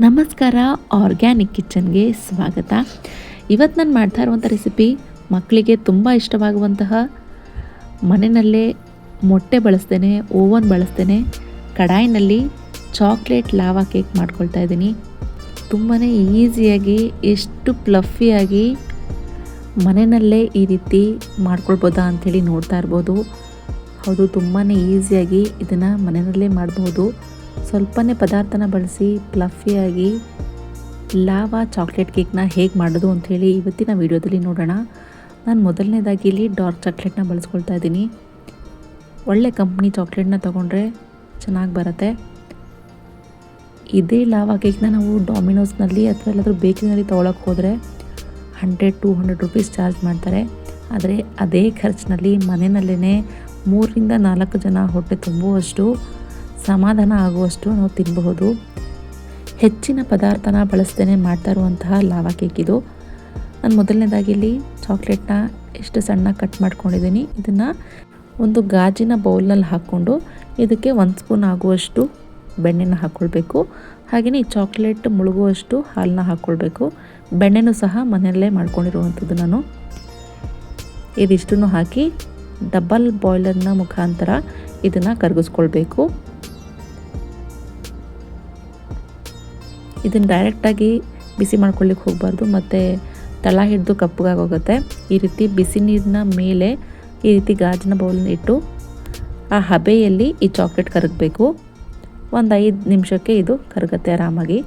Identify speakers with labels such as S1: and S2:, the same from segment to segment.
S1: ನಮಸ್ಕಾರ, ಆರ್ಗ್ಯಾನಿಕ್ ಕಿಚನ್ಗೆ ಸ್ವಾಗತ. ಇವತ್ತು ನಾನು ಮಾಡ್ತಾ ಇರುವಂಥ ರೆಸಿಪಿ ಮಕ್ಕಳಿಗೆ ತುಂಬ ಇಷ್ಟವಾಗುವಂತಹ, ಮನೆಯಲ್ಲೇ ಮೊಟ್ಟೆ ಬಳಸ್ದೇನೆ, ಓವನ್ ಬಳಸ್ದೇನೆ ಕಡಾಯಿನಲ್ಲಿ ಚಾಕ್ಲೇಟ್ ಲಾವಾ ಕೇಕ್ ಮಾಡ್ಕೊಳ್ತಾ ಇದ್ದೀನಿ. ತುಂಬಾ ಈಸಿಯಾಗಿ, ಎಷ್ಟು ಫ್ಲಫಿಯಾಗಿ ಮನೆಯಲ್ಲೇ ಈ ರೀತಿ ಮಾಡ್ಕೊಳ್ಬೋದಾ ಅಂಥೇಳಿ ನೋಡ್ತಾ ಇರ್ಬೋದು. ಹೌದು, ತುಂಬಾ ಈಸಿಯಾಗಿ ಇದನ್ನು ಮನೆಯಲ್ಲೇ ಮಾಡ್ಬೋದು. ಸ್ವಲ್ಪನೇ ಪದಾರ್ಥನ ಬಳಸಿ ಫ್ಲಫಿಯಾಗಿ ಲಾವಾ ಚಾಕ್ಲೇಟ್ ಕೇಕ್ನ ಹೇಗೆ ಮಾಡೋದು ಅಂಥೇಳಿ ಇವತ್ತಿನ ವಿಡಿಯೋದಲ್ಲಿ ನೋಡೋಣ. ನಾನು ಮೊದಲನೇದಾಗಿ ಇಲ್ಲಿ ಡಾರ್ಕ್ ಚಾಕ್ಲೇಟ್ನ ಬಳಸ್ಕೊಳ್ತಾ ಇದ್ದೀನಿ. ಒಳ್ಳೆ ಕಂಪ್ನಿ ಚಾಕ್ಲೇಟ್ನ ತೊಗೊಂಡ್ರೆ ಚೆನ್ನಾಗಿ ಬರುತ್ತೆ. ಇದೇ ಲಾವಾ ಕೇಕ್ನ ನಾವು ಡಾಮಿನೋಸ್ನಲ್ಲಿ ಅಥವಾ ಎಲ್ಲಾದರೂ ಬೇಕರಿನಲ್ಲಿ ತೊಗೊಳಕ್ಕೆ ಹೋದರೆ 100-200 ರೂಪೀಸ್ ಚಾರ್ಜ್ ಮಾಡ್ತಾರೆ. ಆದರೆ ಅದೇ ಖರ್ಚಿನಲ್ಲಿ ಮನೆಯಲ್ಲೇ 3-4 ಜನ ಹೊಟ್ಟೆ ತುಂಬುವಷ್ಟು, ಸಮಾಧಾನ ಆಗುವಷ್ಟು ನಾವು ತಿನ್ನಬಹುದು. ಹೆಚ್ಚಿನ ಪದಾರ್ಥನ ಬಳಸ್ದೇ ಮಾಡ್ತಾ ಇರುವಂತಹ ಲಾವಾ ಕೇಕ್ ಇದು. ನಾನು ಮೊದಲನೇದಾಗಿ ಇಲ್ಲಿ ಚಾಕ್ಲೇಟ್ನ ಎಷ್ಟು ಸಣ್ಣ ಕಟ್ ಮಾಡ್ಕೊಂಡಿದ್ದೀನಿ. ಇದನ್ನು ಒಂದು ಗಾಜಿನ ಬೌಲ್ನಲ್ಲಿ ಹಾಕ್ಕೊಂಡು ಇದಕ್ಕೆ 1 ಸ್ಪೂನ್ ಆಗುವಷ್ಟು ಬೆಣ್ಣೆನ ಹಾಕ್ಕೊಳ್ಬೇಕು. ಹಾಗೆಯೇ ಈ ಚಾಕ್ಲೇಟ್ ಮುಳುಗುವಷ್ಟು ಹಾಲನ್ನ ಹಾಕ್ಕೊಳ್ಬೇಕು. ಬೆಣ್ಣೆನೂ ಸಹ ಮನೆಯಲ್ಲೇ ಮಾಡ್ಕೊಂಡಿರುವಂಥದ್ದು ನಾನು. ಇದಿಷ್ಟನ್ನು ಹಾಕಿ ಡಬಲ್ ಬಾಯ್ಲರ್ನ ಮುಖಾಂತರ ಇದನ್ನು ಕರಗಿಸ್ಕೊಳ್ಬೇಕು. ಇದನ್ನು ಡೈರೆಕ್ಟಾಗಿ ಬಿಸಿ ಮಾಡ್ಕೊಳ್ಳಿಕ್ಕೆ ಹೋಗಬಾರ್ದು, ಮತ್ತು ತಳ ಹಿಡಿದು ಕಪ್ಪಗಾಗೋಗುತ್ತೆ. ಈ ರೀತಿ ಬಿಸಿ ನೀರಿನ ಮೇಲೆ ಈ ರೀತಿ ಗಾಜಿನ ಬೌಲನ್ನ ಇಟ್ಟು ಆ ಹಬೆಯಲ್ಲಿ ಈ ಚಾಕ್ಲೇಟ್ ಕರಗಬೇಕು. ಒಂದು 5 ನಿಮಿಷಕ್ಕೆ ಇದು ಕರಗುತ್ತೆ ಆರಾಮಾಗಿ.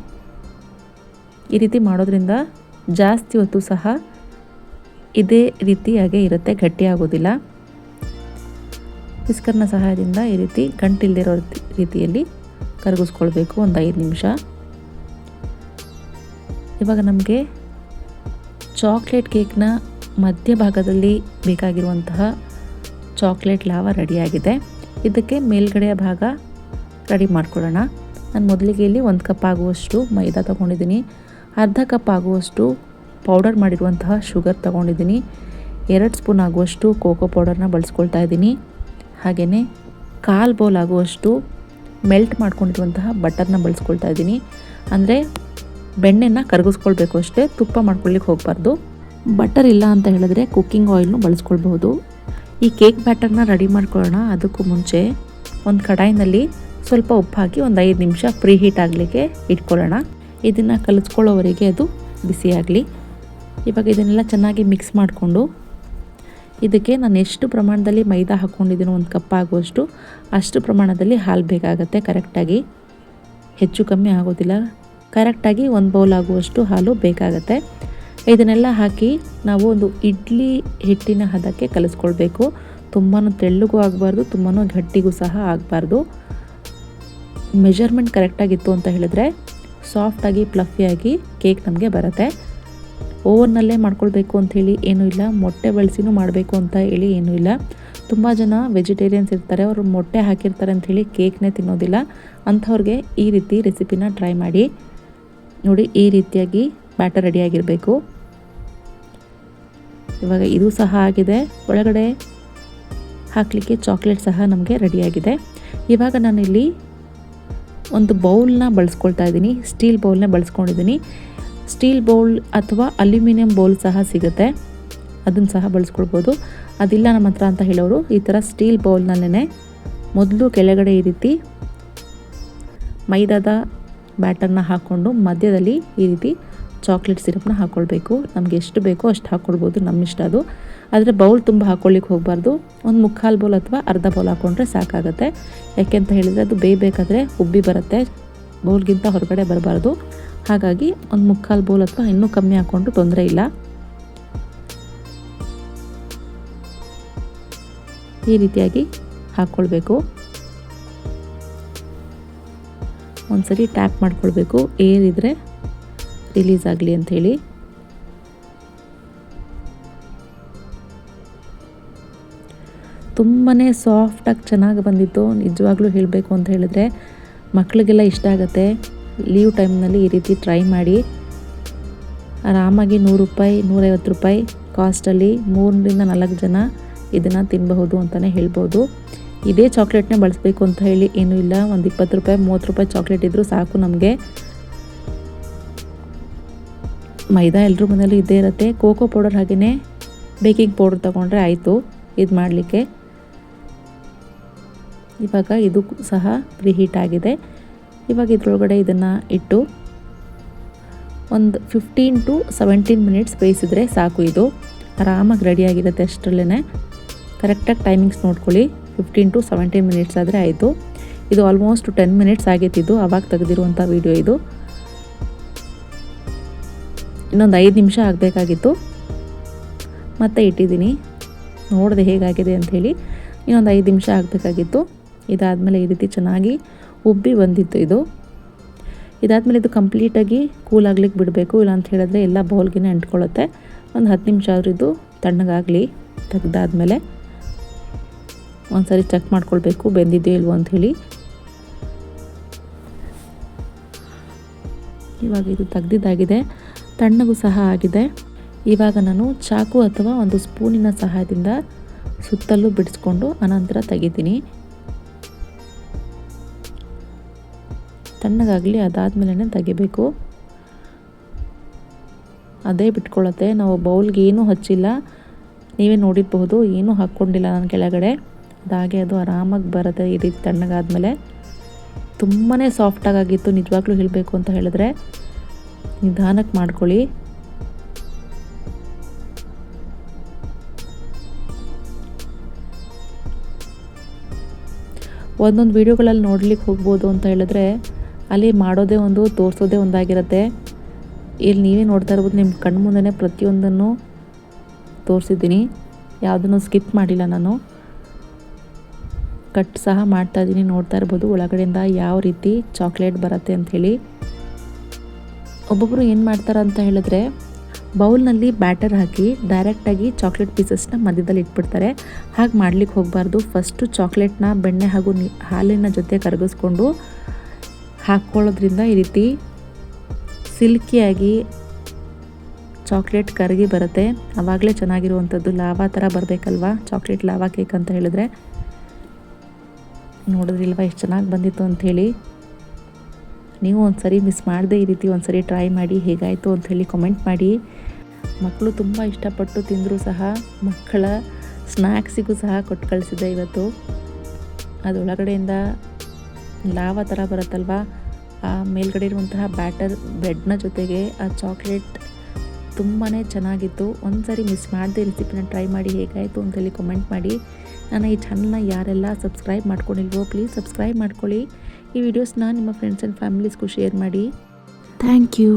S1: ಈ ರೀತಿ ಮಾಡೋದ್ರಿಂದ ಜಾಸ್ತಿ ಹೊತ್ತು ಸಹ ಇದೇ ರೀತಿಯಾಗೇ ಇರುತ್ತೆ, ಗಟ್ಟಿಯಾಗೋದಿಲ್ಲ. ವಿಸ್ಕರ್ನ ಸಹಾಯದಿಂದ ಈ ರೀತಿ ಗಂಟಿಲ್ದಿರೋ ರೀತಿಯಲ್ಲಿ ಕರಗಿಸ್ಕೊಳ್ಬೇಕು ಒಂದು 5 ನಿಮಿಷ. ಇವಾಗ ನಮಗೆ ಚಾಕ್ಲೇಟ್ ಕೇಕ್ನ ಮಧ್ಯಭಾಗದಲ್ಲಿ ಬೇಕಾಗಿರುವಂತಹ ಚಾಕ್ಲೇಟ್ ಲಾವಾ ರೆಡಿಯಾಗಿದೆ. ಇದಕ್ಕೆ ಮೇಲ್ಗಡೆಯ ಭಾಗ ರೆಡಿ ಮಾಡ್ಕೊಳ್ಳೋಣ. ನಾನು ಮೊದಲಿಗೆ ಇಲ್ಲಿ 1 ಕಪ್ ಆಗುವಷ್ಟು ಮೈದಾ ತೊಗೊಂಡಿದ್ದೀನಿ. ಅರ್ಧ ಕಪ್ ಆಗುವಷ್ಟು ಪೌಡರ್ ಮಾಡಿರುವಂತಹ ಶುಗರ್ ತೊಗೊಂಡಿದ್ದೀನಿ. 2 ಸ್ಪೂನ್ ಆಗುವಷ್ಟು ಕೋಕೋ ಪೌಡರ್ನ ಬಳಸ್ಕೊಳ್ತಾ ಇದ್ದೀನಿ. ಹಾಗೆಯೇ 1/4 ಬೌಲ್ ಆಗುವಷ್ಟು ಮೆಲ್ಟ್ ಮಾಡ್ಕೊಂಡಿರುವಂತಹ ಬಟರ್ನ ಬಳಸ್ಕೊಳ್ತಾ ಇದ್ದೀನಿ. ಅಂದರೆ ಬೆಣ್ಣೆನ ಕರಗಿಸ್ಕೊಳ್ಬೇಕು ಅಷ್ಟೇ, ತುಪ್ಪ ಮಾಡ್ಕೊಳ್ಳಿಕ್ಕೆ ಹೋಗಬಾರ್ದು. ಬಟರ್ ಇಲ್ಲ ಅಂತ ಹೇಳಿದ್ರೆ ಕುಕ್ಕಿಂಗ್ ಆಯಿಲ್ನು ಬಳಸ್ಕೊಳ್ಬಹುದು. ಈ ಕೇಕ್ ಬ್ಯಾಟರ್ನ ರೆಡಿ ಮಾಡ್ಕೊಳ್ಳೋಣ. ಅದಕ್ಕೂ ಮುಂಚೆ ಒಂದು ಕಡಾಯಿನಲ್ಲಿ ಸ್ವಲ್ಪ ಉಪ್ಪು ಹಾಕಿ ಒಂದು 5 ನಿಮಿಷ ಪ್ರೀ ಹೀಟ್ ಆಗಲಿಕ್ಕೆ ಇಟ್ಕೊಳ್ಳೋಣ. ಇದನ್ನು ಕಲಿಸ್ಕೊಳ್ಳೋವರೆಗೆ ಅದು ಬಿಸಿಯಾಗಲಿ. ಇವಾಗ ಇದನ್ನೆಲ್ಲ ಚೆನ್ನಾಗಿ ಮಿಕ್ಸ್ ಮಾಡಿಕೊಂಡು ಇದಕ್ಕೆ ನಾನು ಎಷ್ಟು ಪ್ರಮಾಣದಲ್ಲಿ ಮೈದಾ ಹಾಕ್ಕೊಂಡಿದ್ದೀನೋ 1 ಕಪ್ ಆಗುವಷ್ಟು ಅಷ್ಟು ಪ್ರಮಾಣದಲ್ಲಿ ಹಾಲು ಬೇಕಾಗುತ್ತೆ. ಕರೆಕ್ಟಾಗಿ ಹೆಚ್ಚು ಕಮ್ಮಿ ಆಗೋದಿಲ್ಲ. ಕರೆಕ್ಟಾಗಿ 1 ಬೌಲ್ ಆಗುವಷ್ಟು ಹಾಲು ಬೇಕಾಗತ್ತೆ. ಇದನ್ನೆಲ್ಲ ಹಾಕಿ ನಾವು ಒಂದು ಇಡ್ಲಿ ಹಿಟ್ಟಿನ ಹದಕ್ಕೆ ಕಲಿಸ್ಕೊಳ್ಬೇಕು. ತುಂಬಾ ತೆಳ್ಳಗೂ ಆಗಬಾರ್ದು, ತುಂಬಾ ಗಟ್ಟಿಗೂ ಸಹ ಆಗಬಾರ್ದು. ಮೆಜರ್ಮೆಂಟ್ ಕರೆಕ್ಟಾಗಿತ್ತು ಅಂತ ಹೇಳಿದ್ರೆ ಸಾಫ್ಟಾಗಿ ಫ್ಲಫಿಯಾಗಿ ಕೇಕ್ ನಮಗೆ ಬರುತ್ತೆ. ಓವನ್ನಲ್ಲೇ ಮಾಡ್ಕೊಳ್ಬೇಕು ಅಂಥೇಳಿ ಏನೂ ಇಲ್ಲ, ಮೊಟ್ಟೆ ಬಳಸಿನೂ ಮಾಡಬೇಕು ಅಂತ ಹೇಳಿ ಏನೂ ಇಲ್ಲ. ತುಂಬ ಜನ ವೆಜಿಟೇರಿಯನ್ಸ್ ಇರ್ತಾರೆ, ಅವರು ಮೊಟ್ಟೆ ಹಾಕಿರ್ತಾರೆ ಅಂಥೇಳಿ ಕೇಕ್ನೇ ತಿನ್ನೋದಿಲ್ಲ. ಅಂಥವ್ರಿಗೆ ಈ ರೀತಿ ರೆಸಿಪಿನ ಟ್ರೈ ಮಾಡಿ ನೋಡಿ. ಈ ರೀತಿಯಾಗಿ ಬ್ಯಾಟರ್ ರೆಡಿಯಾಗಿರಬೇಕು. ಇವಾಗ ಇದು ಸಹ ಆಗಿದೆ. ಒಳಗಡೆ ಹಾಕಲಿಕ್ಕೆ ಚಾಕ್ಲೇಟ್ ಸಹ ನಮಗೆ ರೆಡಿಯಾಗಿದೆ. ಇವಾಗ ನಾನಿಲ್ಲಿ ಒಂದು ಬೌಲ್ನ ಬಳಸ್ಕೊಳ್ತಾ ಇದ್ದೀನಿ. ಸ್ಟೀಲ್ ಬೌಲ್ನ ಬಳಸ್ಕೊಂಡಿದ್ದೀನಿ. ಸ್ಟೀಲ್ ಬೌಲ್ ಅಥವಾ ಅಲ್ಯೂಮಿನಿಯಂ ಬೌಲ್ ಸಹ ಸಿಗುತ್ತೆ, ಅದನ್ನು ಸಹ ಬಳಸ್ಕೊಳ್ಬೋದು. ಅದಿಲ್ಲ ನಮ್ಮ ಹತ್ರ ಅಂತ ಹೇಳೋರು ಈ ಥರ ಸ್ಟೀಲ್ ಬೌಲ್ನಲ್ಲೇ ಮೊದಲು ಕೆಳಗಡೆ ಈ ರೀತಿ ಮೈದಾದ ಬ್ಯಾಟರ್ನ ಹಾಕ್ಕೊಂಡು ಮಧ್ಯದಲ್ಲಿ ಈ ರೀತಿ ಚಾಕ್ಲೇಟ್ ಸಿರಪ್ನ ಹಾಕ್ಕೊಳ್ಬೇಕು. ನಮಗೆ ಎಷ್ಟು ಬೇಕೋ ಅಷ್ಟು ಹಾಕ್ಕೊಳ್ಬೋದು, ನಮ್ಮ ಇಷ್ಟ ಅದು. ಆದರೆ ಬೌಲ್ ತುಂಬ ಹಾಕ್ಕೊಳ್ಳಿಕ್ಕೆ ಹೋಗಬಾರ್ದು. ಒಂದು 3/4 ಬೌಲ್ ಅಥವಾ ಅರ್ಧ ಬೌಲ್ ಹಾಕ್ಕೊಂಡ್ರೆ ಸಾಕಾಗುತ್ತೆ. ಯಾಕೆಂತ ಹೇಳಿದರೆ ಅದು ಬೇಯಬೇಕಾದ್ರೆ ಉಬ್ಬಿ ಬರುತ್ತೆ, ಬೌಲ್ಗಿಂತ ಹೊರಗಡೆ ಬರಬಾರ್ದು. ಹಾಗಾಗಿ ಒಂದು 3/4 ಬೌಲ್ ಅಥವಾ ಇನ್ನೂ ಕಮ್ಮಿ ಹಾಕ್ಕೊಂಡ್ರು ತೊಂದರೆ ಇಲ್ಲ. ಈ ರೀತಿಯಾಗಿ ಹಾಕ್ಕೊಳ್ಬೇಕು. ಒಂದ್ಸರಿ ಟ್ಯಾಪ್ ಮಾಡ್ಕೊಳ್ಬೇಕು, ಏರ್ ಇದ್ದರೆ ರಿಲೀಸ್ ಆಗಲಿ ಅಂಥೇಳಿ. ತುಂಬಾ ಸಾಫ್ಟಾಗಿ ಚೆನ್ನಾಗಿ ಬಂದಿತ್ತು. ನಿಜವಾಗ್ಲೂ ಹೇಳಬೇಕು ಅಂತ ಹೇಳಿದ್ರೆ ಮಕ್ಕಳಿಗೆಲ್ಲ ಇಷ್ಟ ಆಗುತ್ತೆ. ಲೀವ್ ಟೈಮ್ನಲ್ಲಿ ಈ ರೀತಿ ಟ್ರೈ ಮಾಡಿ. ಆರಾಮಾಗಿ 100 ರೂಪಾಯಿ 150 ರೂಪಾಯಿ ಕಾಸ್ಟಲ್ಲಿ 3-4 ಜನ ಇದನ್ನು ತಿನ್ನಬಹುದು ಅಂತಲೇ ಹೇಳ್ಬೋದು. ಇದೇ ಚಾಕ್ಲೇಟ್ನೇ ಬಳಸಬೇಕು ಅಂತ ಹೇಳಿ ಏನೂ ಇಲ್ಲ. ಒಂದು 20 ರೂಪಾಯಿ 30 ರೂಪಾಯಿ ಚಾಕ್ಲೇಟ್ ಇದ್ದರೂ ಸಾಕು ನಮಗೆ. ಮೈದಾ ಎಲ್ಲರ ಮನೇಲೂ ಇದ್ದೇ ಇರುತ್ತೆ. ಕೋಕೋ ಪೌಡರ್ ಹಾಗೆಯೇ ಬೇಕಿಂಗ್ ಪೌಡರ್ ತೊಗೊಂಡ್ರೆ ಆಯಿತು ಇದು ಮಾಡಲಿಕ್ಕೆ. ಇವಾಗ ಇದು ಸಹ ಪ್ರೀಹೀಟ್ ಆಗಿದೆ. ಇವಾಗ ಇದರೊಳಗಡೆ ಇದನ್ನು ಇಟ್ಟು ಒಂದು 15 to 17 ಮಿನಿಟ್ಸ್ ಬೇಯಿಸಿದ್ರೆ ಸಾಕು. ಇದು ಆರಾಮಾಗಿ ರೆಡಿಯಾಗಿರುತ್ತೆ. ಅಷ್ಟರಲ್ಲೇ ಕರೆಕ್ಟಾಗಿ ಟೈಮಿಂಗ್ಸ್ ನೋಡ್ಕೊಳ್ಳಿ. 15 to 17 ಮಿನಿಟ್ಸ್ ಆದರೆ ಆಯಿತು. ಇದು ಆಲ್ಮೋಸ್ಟ್ 10 ಮಿನಿಟ್ಸ್ ಆಗೈತಿದ್ದು ಆವಾಗ ತೆಗೆದಿರುವಂಥ ವಿಡಿಯೋ ಇದು. ಇನ್ನೊಂದು 5 ನಿಮಿಷ ಆಗಬೇಕಾಗಿತ್ತು, ಮತ್ತೆ ಇಟ್ಟಿದ್ದೀನಿ. ನೋಡಿದೆ ಹೇಗಾಗಿದೆ ಅಂಥೇಳಿ. ಇನ್ನೊಂದು 5 ನಿಮಿಷ ಆಗಬೇಕಾಗಿತ್ತು. ಇದಾದಮೇಲೆ ಈ ರೀತಿ ಚೆನ್ನಾಗಿ ಉಬ್ಬಿ ಬಂದಿತ್ತು ಇದು. ಇದಾದಮೇಲೆ ಇದು ಕಂಪ್ಲೀಟಾಗಿ ಕೂಲ್ ಆಗ್ಲಿಕ್ಕೆ ಬಿಡಬೇಕು, ಇಲ್ಲ ಅಂತ ಹೇಳಿದ್ರೆ ಎಲ್ಲ ಬೌಲ್ಗೆ ಅಂಟ್ಕೊಳ್ಳುತ್ತೆ. ಒಂದು 10 ನಿಮಿಷ ಆದರೂ ಇದು ತಣ್ಣಗಾಗಲಿ. ತೆಗ್ದಾದ್ಮೇಲೆ ಒಂದು ಸರಿ ಚೆಕ್ ಮಾಡ್ಕೊಳ್ಬೇಕು ಬೆಂದಿದೆಯೋ ಇಲ್ವೋ ಅಂಥೇಳಿ. ಇವಾಗ ಇದು ತೆಗ್ದಿದ್ದಾಗಿದೆ, ತಣ್ಣಗೂ ಸಹ ಆಗಿದೆ. ಇವಾಗ ನಾನು ಚಾಕು ಅಥವಾ ಒಂದು ಸ್ಪೂನಿನ ಸಹಾಯದಿಂದ ಸುತ್ತಲೂ ಬಿಡಿಸ್ಕೊಂಡು ಅನಂತರ ತೆಗಿತೀನಿ. ತಣ್ಣಗಾಗಲಿ, ಅದಾದಮೇಲೆ ತೆಗಿಬೇಕು. ಅದೇ ಬಿಟ್ಕೊಳ್ಳುತ್ತೆ. ನಾವು ಬೌಲ್ಗೆ ಏನೂ ಹಚ್ಚಿಲ್ಲ, ನೀವೇ ನೋಡಿರಬಹುದು, ಏನೂ ಹಾಕ್ಕೊಂಡಿಲ್ಲ ನಾನು ಕೆಳಗಡೆ. ಅದಾಗೆ ಅದು ಆರಾಮಾಗಿ ಬರುತ್ತೆ ಈ ರೀತಿ ತಣ್ಣಗಾದ್ಮೇಲೆ. ತುಂಬಾ ಸಾಫ್ಟಾಗಿತ್ತು ನಿಜವಾಗ್ಲೂ ಹೇಳಬೇಕು ಅಂತ ಹೇಳಿದ್ರೆ. ನಿಧಾನಕ್ಕೆ ಮಾಡ್ಕೊಳ್ಳಿ. ಒಂದೊಂದು ವೀಡಿಯೋಗಳಲ್ಲಿ ನೋಡ್ಲಿಕ್ಕೆ ಹೋಗ್ಬೋದು ಅಂತ ಹೇಳಿದ್ರೆ ಅಲ್ಲಿ ಮಾಡೋದೇ ಒಂದು, ತೋರಿಸೋದೇ ಒಂದಾಗಿರುತ್ತೆ. ಇಲ್ಲಿ ನೀವೇ ನೋಡ್ತಾ ಇರ್ಬೋದು, ನಿಮ್ಮ ಕಣ್ಣು ಮುಂದೆ ಪ್ರತಿಯೊಂದನ್ನು ತೋರಿಸಿದ್ದೀನಿ, ಯಾವುದನ್ನು ಸ್ಕಿಪ್ ಮಾಡಿಲ್ಲ ನಾನು. ಕಟ್ ಸಹ ಮಾಡ್ತಾಯಿದ್ದೀನಿ, ನೋಡ್ತಾ ಇರ್ಬೋದು ಒಳಗಡೆಯಿಂದ ಯಾವ ರೀತಿ ಚಾಕ್ಲೇಟ್ ಬರುತ್ತೆ ಅಂಥೇಳಿ. ಒಬ್ಬೊಬ್ಬರು ಏನು ಮಾಡ್ತಾರೆ ಅಂತ ಹೇಳಿದ್ರೆ ಬೌಲ್ನಲ್ಲಿ ಬ್ಯಾಟರ್ ಹಾಕಿ ಡೈರೆಕ್ಟಾಗಿ ಚಾಕ್ಲೇಟ್ ಪೀಸಸ್ನ ಮಧ್ಯದಲ್ಲಿ ಇಟ್ಬಿಡ್ತಾರೆ. ಹಾಗೆ ಮಾಡ್ಲಿಕ್ಕೆ ಹೋಗಬಾರ್ದು. ಫಸ್ಟು ಚಾಕ್ಲೇಟ್ನ ಬೆಣ್ಣೆ ಹಾಗೂ ಹಾಲಿನ ಜೊತೆ ಕರಗಿಸ್ಕೊಂಡು ಹಾಕ್ಕೊಳ್ಳೋದ್ರಿಂದ ಈ ರೀತಿ ಸಿಲ್ಕಿಯಾಗಿ ಚಾಕ್ಲೇಟ್ ಕರಗಿ ಬರುತ್ತೆ. ಆವಾಗಲೇ ಚೆನ್ನಾಗಿರುವಂಥದ್ದು. ಲಾವಾ ಥರ ಬರಬೇಕಲ್ವಾ ಚಾಕ್ಲೇಟ್ ಲಾವಾ ಕೇಕ್ ಅಂತ ಹೇಳಿದ್ರೆ. ನೋಡಿದ್ರಿಲ್ವ ಎಷ್ಟು ಚೆನ್ನಾಗಿ ಬಂದಿತ್ತು ಅಂಥೇಳಿ. ನೀವು ಒಂದ್ಸರಿ ಮಿಸ್ ಮಾಡದೆ ಈ ರೀತಿ ಒಂದ್ಸರಿ ಟ್ರೈ ಮಾಡಿ, ಹೇಗಾಯಿತು ಅಂಥೇಳಿ ಕಮೆಂಟ್ ಮಾಡಿ. ಮಕ್ಕಳು ತುಂಬ ಇಷ್ಟಪಟ್ಟು ತಿಂದರೂ ಸಹ ಮಕ್ಕಳ ಸ್ನ್ಯಾಕ್ಸಿಗೂ ಸಹ ಕೊಟ್ಟು ಕಳಿಸಿದ್ದೆ ಇವತ್ತು. ಅದರೊಳಗಡೆಯಿಂದ ಲಾವಾ ಥರ ಬರುತ್ತಲ್ವ, ಆ ಮೇಲ್ಗಡೆ ಇರುವಂತಹ ಬ್ಯಾಟರ್ ಬ್ರೆಡ್ನ ಜೊತೆಗೆ ಆ ಚಾಕ್ಲೇಟ್ ತುಂಬಾ ಚೆನ್ನಾಗಿತ್ತು. ಒಂದು ಸಾರಿ ಮಿಸ್ ಮಾಡದೆ ರೆಸಿಪಿನ ಟ್ರೈ ಮಾಡಿ, ಹೇಗಾಯಿತು ಅಂತೇಳಿ ಕಮೆಂಟ್ ಮಾಡಿ. ನನ್ನ ಈ ಚಾನಲ್ನ ಯಾರೆಲ್ಲ ಸಬ್ಸ್ಕ್ರೈಬ್ ಮಾಡ್ಕೊಂಡಿಲ್ವೋ ಪ್ಲೀಸ್ ಸಬ್ಸ್ಕ್ರೈಬ್ ಮಾಡ್ಕೊಳ್ಳಿ. ಈ ವಿಡಿಯೋಸ್ನ ನಿಮ್ಮ ಫ್ರೆಂಡ್ಸ್ ಆ್ಯಂಡ್ ಫ್ಯಾಮಿಲೀಸ್ಗೂ ಶೇರ್ ಮಾಡಿ. Thank you.